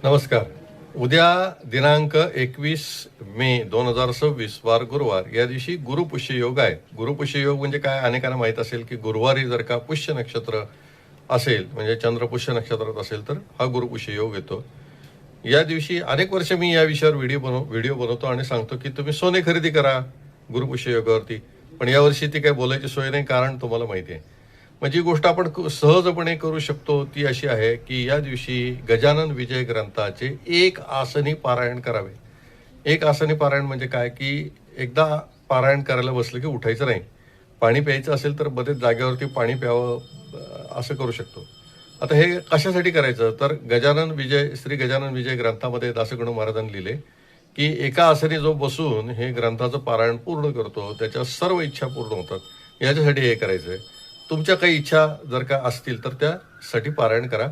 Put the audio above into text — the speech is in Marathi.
नमस्कार. उद्या दिनांक 21 मे 2026 वार गुरुवार या दिवशी गुरुपुष्य योग आहे. गुरुपुष्य योग म्हणजे काय, अनेकांना माहीत असेल की गुरुवारी जर का पुष्य नक्षत्र असेल म्हणजे चंद्रपुष्य नक्षत्रात असेल तर हा गुरुपुष्य योग येतो. या दिवशी अनेक वर्ष मी या विषयावर व्हिडिओ बनवतो आणि सांगतो की तुम्ही सोने खरेदी करा गुरुपुष्य योगावरती. पण यावर्षी ती काही बोलायची सोय नाही, कारण तुम्हाला माहिती आहे. मग जी गोष्ट आपण सहजपणे करू शकतो ती अशी आहे की या दिवशी गजानन विजय ग्रंथाचे एक आसनी पारायण करावे. एक आसनी पारायण म्हणजे काय की एकदा पारायण करायला बसलं की उठायचं नाही. पाणी प्यायचं असेल तर बरेच जागेवरती पाणी प्यावं, असं करू शकतो. आता हे कशासाठी करायचं, तर श्री गजानन विजय ग्रंथामध्ये दासगणू महाराजांनी लिहिले की एका आसनी जो बसून हे ग्रंथाचं पारायण पूर्ण करतो त्याच्या सर्व इच्छा पूर्ण होतात. याच्यासाठी हे करायचं आहे. तुमच्या काही इच्छा जर का असतील तर त्यासाठी पारायण करा.